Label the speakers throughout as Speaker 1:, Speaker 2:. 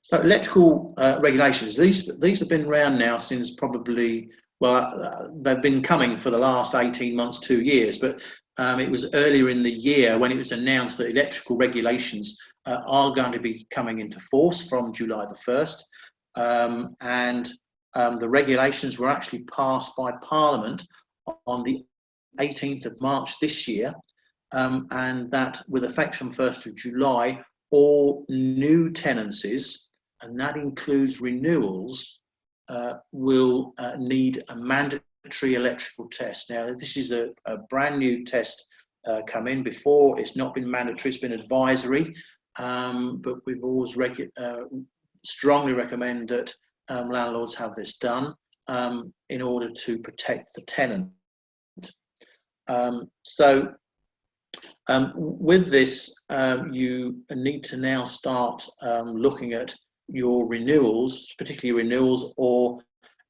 Speaker 1: So electrical regulations, these have been around now since probably, well, they've been coming for the last 18 months, 2 years, but it was earlier in the year when it was announced that electrical regulations are going to be coming into force from July the 1st. The regulations were actually passed by Parliament on the 18th of March this year, and that with effect from 1st of July, all new tenancies, and that includes renewals, will need a mandatory electrical test. Now, this is a brand new test come in. Before, it's not been mandatory, it's been advisory, but we've always strongly recommend that landlords have this done in order to protect the tenant. With this, you need to now start looking at your renewals, particularly renewals, or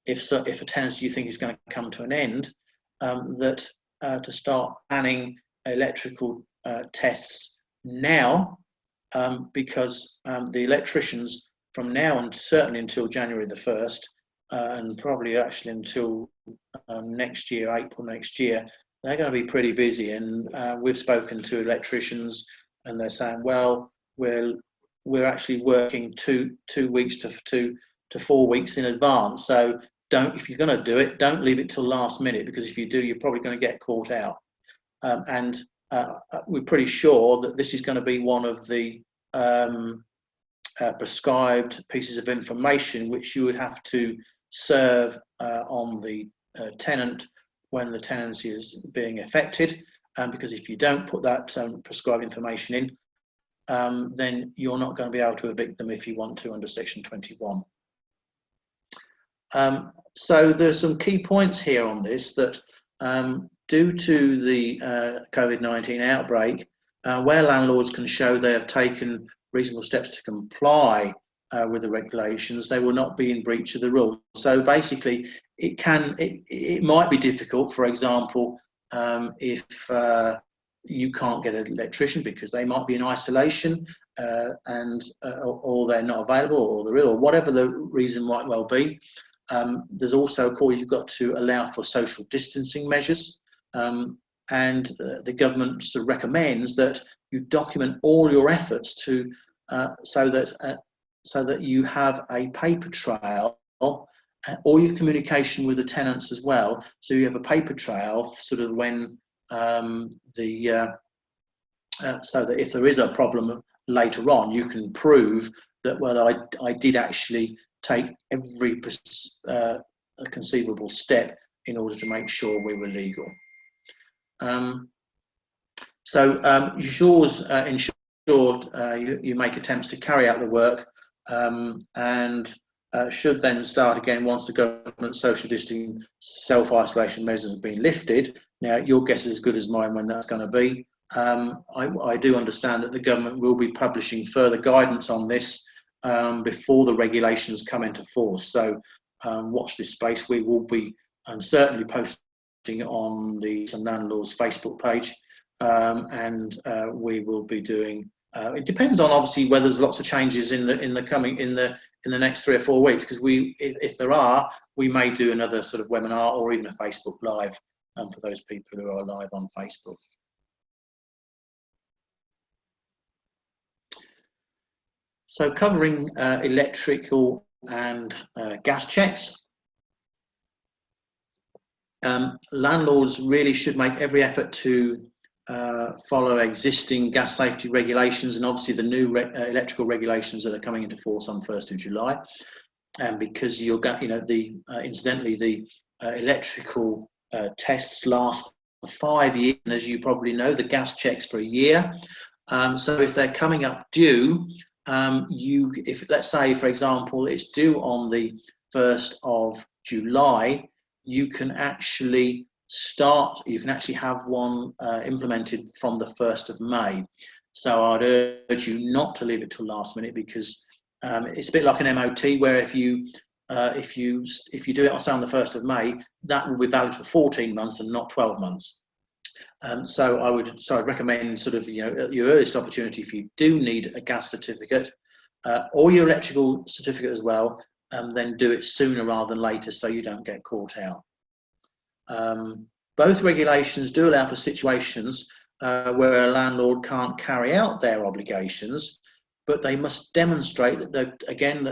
Speaker 1: if a tenancy you think is going to come to an end, to start planning electrical tests now, because the electricians from now and certainly until January the 1st, and probably actually until next year, April next year, they're going to be pretty busy. And we've spoken to electricians, and they're saying, well, we're actually working two weeks to 4 weeks in advance. So if you're going to do it, don't leave it till last minute, because if you do, you're probably going to get caught out. We're pretty sure that this is going to be one of the prescribed pieces of information which you would have to serve on the tenant when the tenancy is being affected, because if you don't put that prescribed information in, then you're not going to be able to evict them if you want to under Section 21. So there's some key points here on this that due to the COVID-19 outbreak, where landlords can show they have taken reasonable steps to comply with the regulations, they will not be in breach of the rule. So basically, it might be difficult, for example, if you can't get an electrician because they might be in isolation or they're not available, or they're ill, or whatever the reason might well be. There's also a call, you've got to allow for social distancing measures, and the government recommends that you document all your efforts to so that you have a paper trail, or your communication with the tenants as well. So you have a paper trail, sort of when so that if there is a problem later on, you can prove that, well, I did actually take every conceivable step in order to make sure we were legal. You should always ensure you make attempts to carry out the work, and should then start again once the government social distancing, self-isolation measures have been lifted. Now, your guess is as good as mine when that's going to be. I do understand that the government will be publishing further guidance on this before the regulations come into force. So watch this space. We will be certainly posting on the Landlords Facebook page, and we will be doing. It depends on obviously whether there's lots of changes in the next 3 or 4 weeks, because if there are, we may do another sort of webinar or even a Facebook Live for those people who are live on Facebook. So covering electrical and gas checks, landlords really should make every effort to follow existing gas safety regulations, and obviously the new electrical regulations that are coming into force on 1st of July. And because incidentally, the electrical tests last for 5 years, and as you probably know, the gas checks for a year. So if they're coming up due, if let's say, for example, it's due on the 1st of July, you can actually have one implemented from the 1st of May. So I'd urge you not to leave it till last minute, because it's a bit like an MOT, where if you do it on the 1st of May, that will be valid for 14 months and not 12 months. So I'd recommend sort of, at your earliest opportunity, if you do need a gas certificate, or your electrical certificate as well, and then do it sooner rather than later so you don't get caught out. Both regulations do allow for situations where a landlord can't carry out their obligations, but they must demonstrate that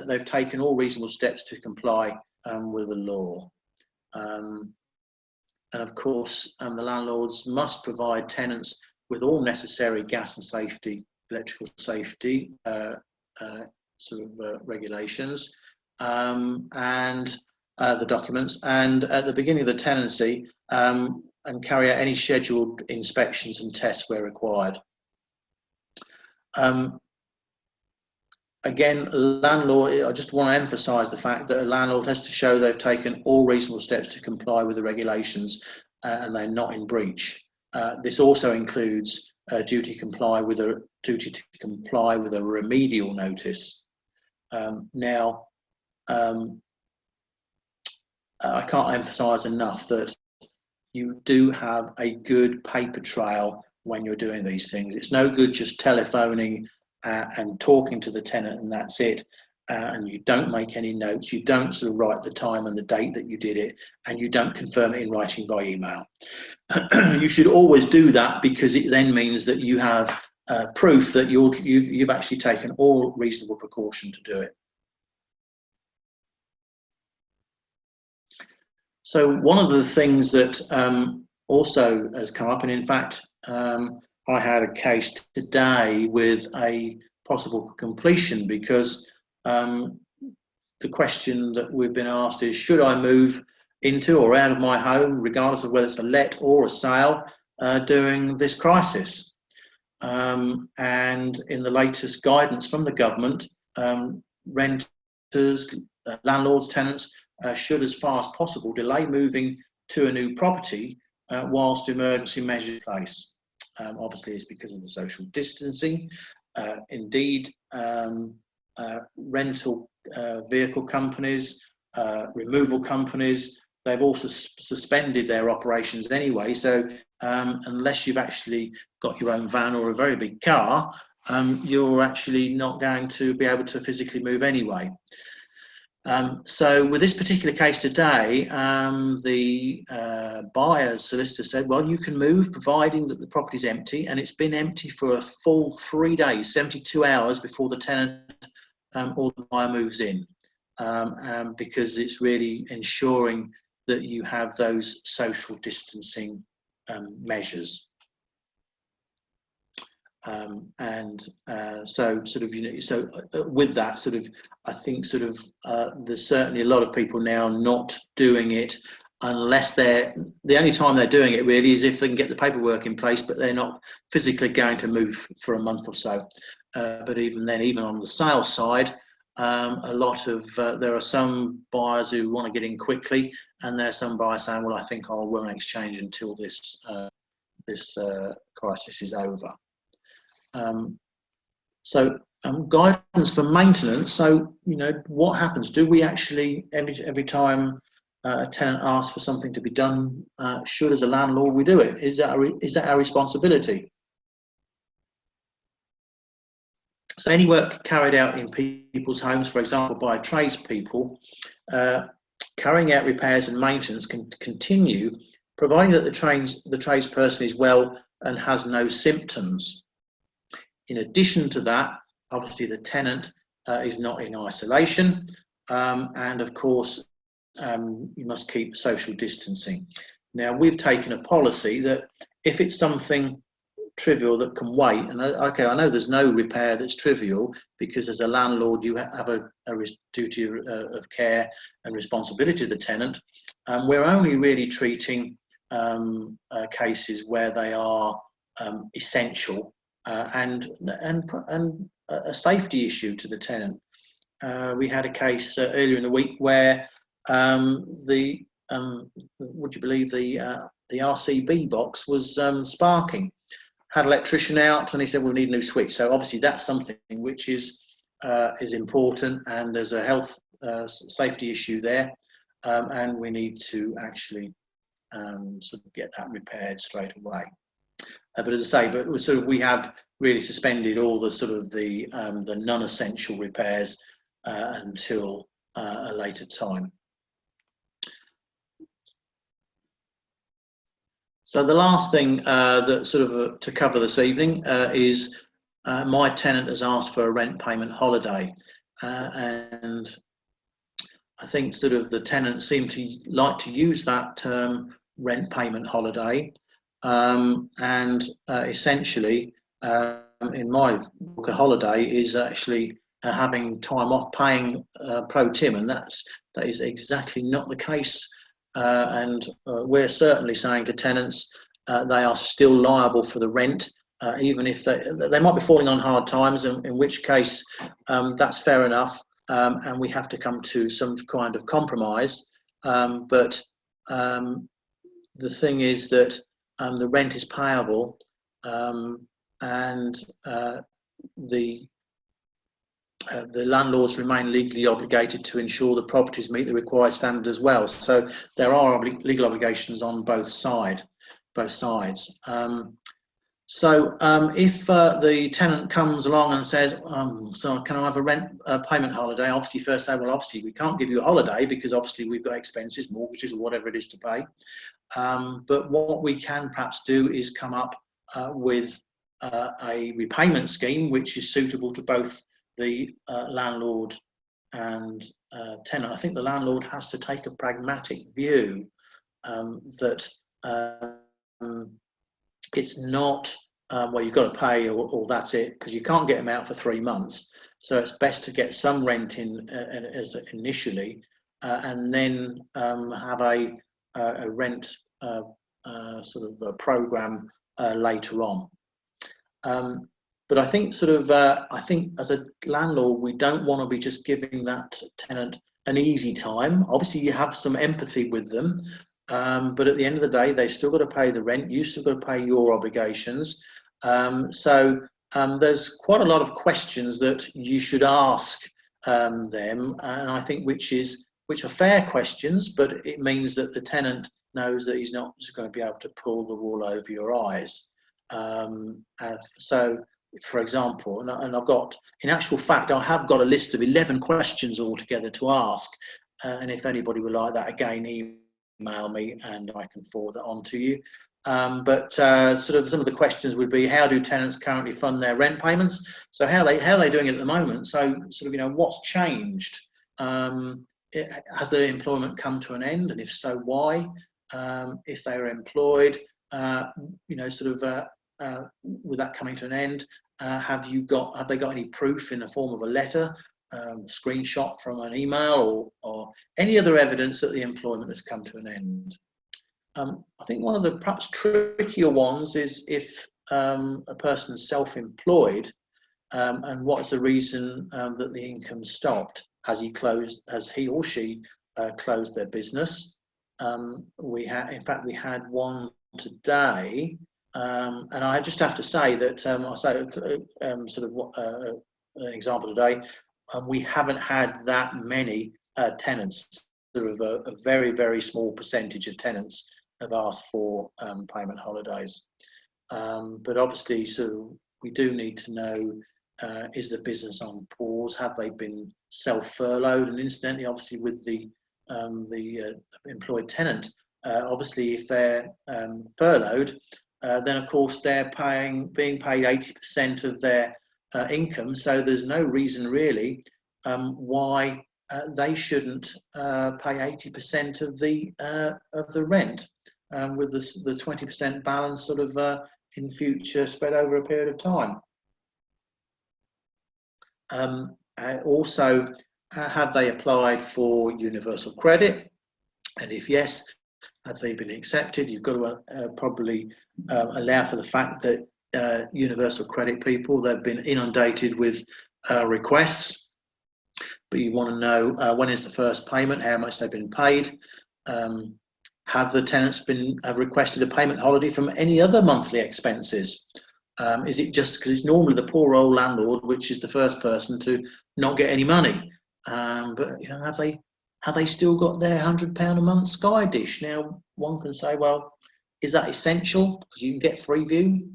Speaker 1: they've taken all reasonable steps to comply with the law. And of course, the landlords must provide tenants with all necessary gas and safety, electrical safety regulations, and the documents, and at the beginning of the tenancy, and carry out any scheduled inspections and tests where required. Again, landlord, I just want to emphasise the fact that a landlord has to show they've taken all reasonable steps to comply with the regulations and they're not in breach. This also includes a duty to comply with a remedial notice. Now, I can't emphasise enough that you do have a good paper trail when you're doing these things. It's no good just telephoning and talking to the tenant and that's it, and you don't make any notes, you don't sort of write the time and the date that you did it, and you don't confirm it in writing by email. You should always do that, because it then means that you have proof that you've actually taken all reasonable precaution to do it. So one of the things that also has come up, and in fact I had a case today with a possible completion, because the question that we've been asked is, should I move into or out of my home, regardless of whether it's a let or a sale, during this crisis? And in the latest guidance from the government, renters, landlords, tenants should, as far as possible, delay moving to a new property whilst emergency measures are in place. Obviously, it's because of the social distancing. Indeed, rental vehicle companies, removal companies, they've also suspended their operations anyway. So unless you've actually got your own van or a very big car, you're actually not going to be able to physically move anyway. So with this particular case today, the buyer's solicitor said, well, you can move providing that the property's empty, and it's been empty for a full 3 days, 72 hours before the tenant or the buyer moves in, because it's really ensuring that you have those social distancing measures. So sort of, you know, so with that sort of, I think sort of there's certainly a lot of people now not doing it unless the only time they're doing it really is if they can get the paperwork in place, but they're not physically going to move for a month or so. But even then, even on the sales side, a lot of there are some buyers who want to get in quickly, and there's some buyers saying, well, I think I won't exchange until this crisis is over. Guidance for maintenance. So, you know, what happens? Do we actually, every time a tenant asks for something to be done, should, as a landlord, we do it? Is that our responsibility? So any work carried out in people's homes, for example, by tradespeople, carrying out repairs and maintenance can continue, providing that the tradesperson is well and has no symptoms. In addition to that, obviously the tenant is not in isolation, and of course you must keep social distancing. Now, we've taken a policy that if it's something trivial that can wait, and okay, I know there's no repair that's trivial, because as a landlord you have a duty of care and responsibility to the tenant, we're only really treating cases where they are essential and a safety issue to the tenant. We had a case earlier in the week where would you believe the RCB box was sparking. Had an electrician out, and he said, we'll need a new switch. So obviously that's something which is important, and there's a health safety issue there, and we need to actually sort of get that repaired straight away. But as I say, but sort of we have really suspended all the sort of the non-essential repairs until a later time. So the last thing that sort of to cover this evening is my tenant has asked for a rent payment holiday, and I think sort of the tenants seem to like to use that term rent payment holiday, and essentially, in my book, a holiday is actually having time off paying pro tim, and that is exactly not the case. And we're certainly saying to tenants they are still liable for the rent, even if they might be falling on hard times, in which case that's fair enough, and we have to come to some kind of compromise. But the thing is that the rent is payable, and the landlords remain legally obligated to ensure the properties meet the required standard as well. So there are legal obligations on both sides. So if the tenant comes along and says, so can I have a rent payment holiday? Obviously, first say, well, obviously we can't give you a holiday because obviously we've got expenses, mortgages, or whatever it is to pay. But what we can perhaps do is come up with a repayment scheme which is suitable to both the landlord and tenant. I think the landlord has to take a pragmatic view that it's not, well, you've got to pay or that's it, because you can't get them out for 3 months. So it's best to get some rent in as initially, and then have a rent sort of a program later on. But I think sort of, I think as a landlord, we don't want to be just giving that tenant an easy time. Obviously, you have some empathy with them, but at the end of the day, they've still got to pay the rent. You've still got to pay your obligations. So there's quite a lot of questions that you should ask them, and I think which are fair questions, but it means that the tenant knows that he's not just going to be able to pull the wool over your eyes. So, for example, and I've got, in actual fact, I have got a list of 11 questions altogether to ask, and if anybody would like that, again, email me and I can forward that on to you. But sort of some of the questions would be, how do tenants currently fund their rent payments? So how are they doing it at the moment? So sort of, you know, what's changed? Has their employment come to an end, and if so, why? If they are employed, you know, sort of with that coming to an end, have they got any proof in the form of a letter, screenshot from an email, or any other evidence that the employment has come to an end? I think one of the perhaps trickier ones is if a person's self-employed, and what's the reason that the income stopped? Has he or she closed their business? In fact, we had one today, and I just have to say that I say sort of an example today. We haven't had that many tenants. Sort of a very, very small percentage of tenants have asked for payment holidays. But obviously, so we do need to know, is the business on pause? Have they been self-furloughed? And incidentally, obviously, with the employed tenant, obviously, if they're furloughed, then of course they're being paid 80% of their income. So there's no reason really why they shouldn't pay 80% of the rent, with the 20% balance sort of in future spread over a period of time. Also, have they applied for universal credit? And if yes, have they been accepted? You've got to probably allow for the fact that universal credit people, they've been inundated with requests, but you want to know when is the first payment, how much they've been paid. Have the tenants have requested a payment holiday from any other monthly expenses? Is it just because it's normally the poor old landlord which is the first person to not get any money? But you know, have they still got their £100 a month Sky dish? Now, one can say, well, Is that essential? Because you can get free view.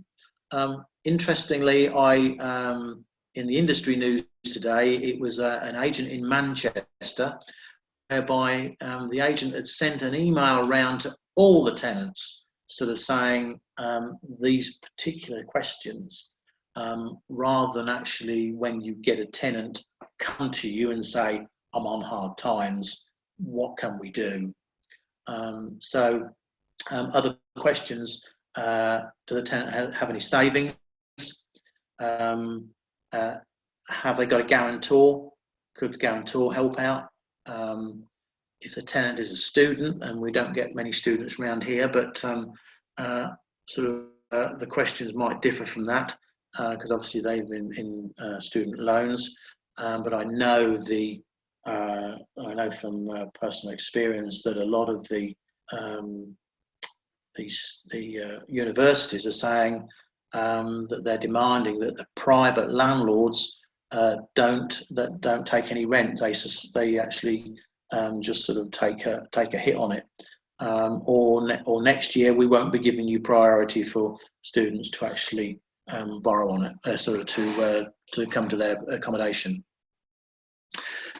Speaker 1: Interestingly, in the industry news today, it was an agent in Manchester, whereby the agent had sent an email around to all the tenants, sort of saying these particular questions, rather than actually, when you get a tenant come to you and say, I'm on hard times, what can we do? Other questions, do the tenant have any savings? Have they got a guarantor? Could the guarantor help out? If the tenant is a student, and we don't get many students around here, but the questions might differ from that, because obviously they've been in student loans. But I know from personal experience that a lot of the universities are saying that they're demanding that the private landlords don't take any rent. They actually just sort of take a hit on it. Or next year we won't be giving you priority for students to actually borrow on it, to come to their accommodation.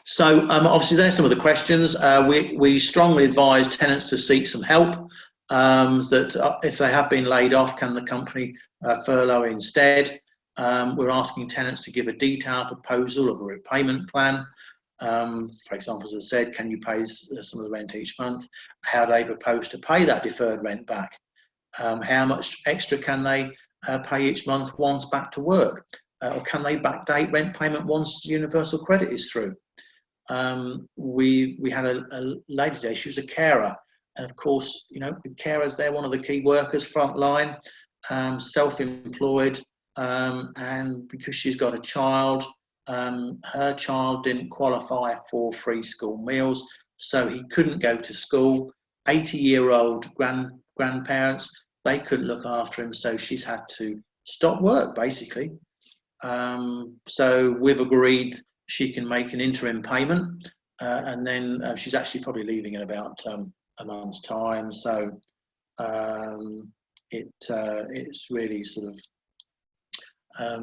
Speaker 1: So obviously there's some of the questions. We strongly advise tenants to seek some help. That if they have been laid off, can the company furlough instead? We're asking tenants to give a detailed proposal of a repayment plan. For example, as I said, can you pay some of the rent each month? How do they propose to pay that deferred rent back? How much extra can they pay each month once back to work? Or can they backdate rent payment once universal credit is through? We had a lady today, she was a carer. And of course, with carers, they're one of the key workers, front line, self-employed, and because she's got a child, her child didn't qualify for free school meals, so he couldn't go to school. 80-year-old grandparents, they couldn't look after him, so she's had to stop work, basically. So we've agreed she can make an interim payment, and then she's actually probably leaving in about a month's time. So it's really sort of I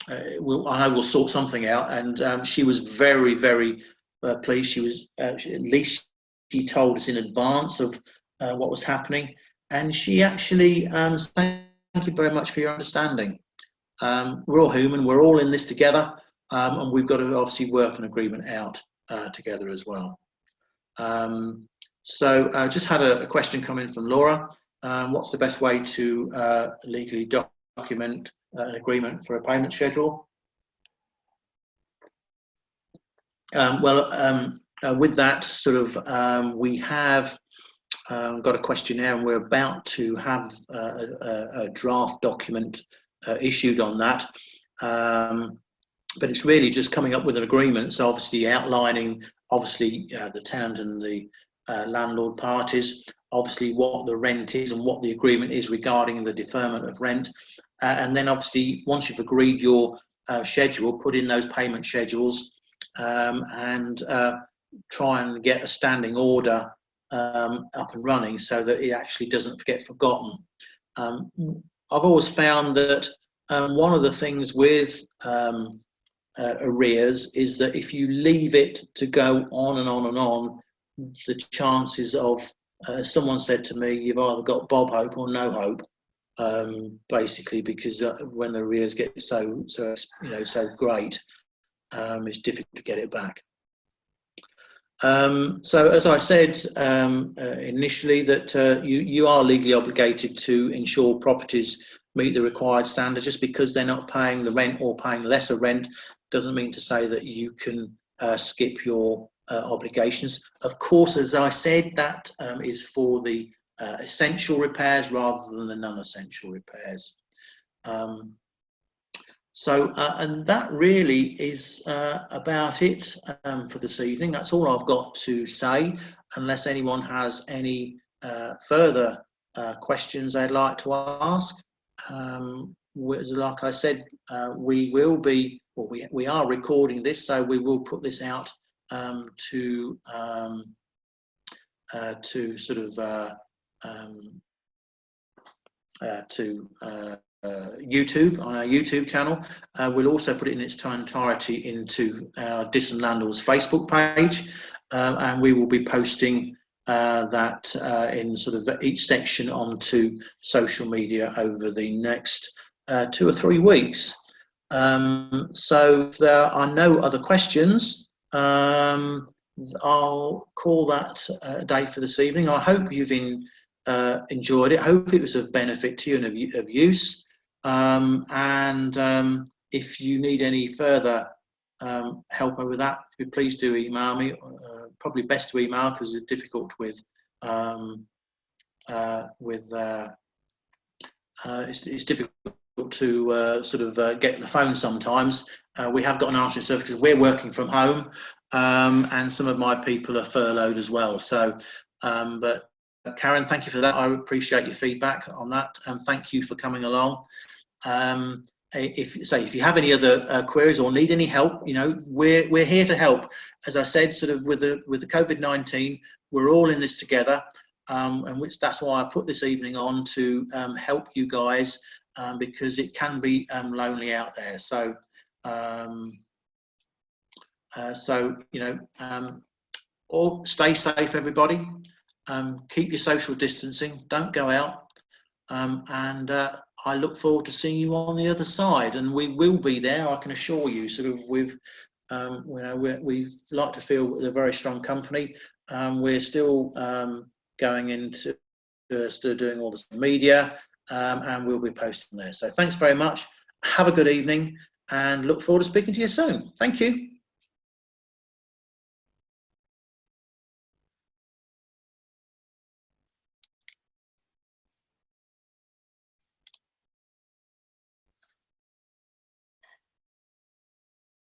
Speaker 1: know we'll sort something out. And she was very, very pleased. She was at least she told us in advance of what was happening, and she actually thank you very much for your understanding. We're all human. We're all in this together, and we've got to obviously work an agreement out together as well. So just had a question come in from Laura. What's the best way to legally document an agreement for a payment schedule? With that sort of, we have got a questionnaire, and we're about to have a draft document issued on that. But it's really just coming up with an agreement. So obviously outlining, the tenant and the landlord parties, obviously what the rent is and what the agreement is regarding the deferment of rent. And then obviously once you've agreed your schedule, put in those payment schedules, and try and get a standing order up and running so that it actually doesn't get forgotten. I've always found that one of the things with arrears is that if you leave it to go on and on and on, the chances of, someone said to me, you've either got Bob hope or no hope, basically, because when the arrears get so great, it's difficult to get it back. So as I said initially, that you are legally obligated to ensure properties meet the required standards. Just because they're not paying the rent or paying lesser rent doesn't mean to say that you can skip your obligations. Of course, as I said, that is for the essential repairs rather than the non-essential repairs. And that really is about it for this evening. That's all I've got to say, unless anyone has any further questions they'd like to ask. Like I said, we are recording this, so we will put this out to sort of YouTube, on our YouTube channel. We'll also put it in its entirety into our DISS and Landlords Facebook page, and we will be posting that in sort of each section onto social media over the next 2 or 3 weeks. So if there are no other questions, I'll call that a day for this evening. I hope you've enjoyed it. I hope it was of benefit to you and of use. If you need any further help with that, please do email me. Probably best to email because it's difficult with it's difficult to sort of get the phone sometimes. We have got an answering service because we're working from home, and some of my people are furloughed as well. So, but Karen, thank you for that. I appreciate your feedback on that, and thank you for coming along. If you have any other queries or need any help, you know, we're here to help. As I said, sort of with the COVID-19, we're all in this together, and that's why I put this evening on to help you guys, because it can be lonely out there. So, you know, all stay safe, everybody. Keep your social distancing. Don't go out, and I look forward to seeing you on the other side, and we will be there. I can assure you. Sort of, we like to feel we're a very strong company. We're still going into still doing all the media, and we'll be posting there. So thanks very much. Have a good evening, and look forward to speaking to you soon. Thank you.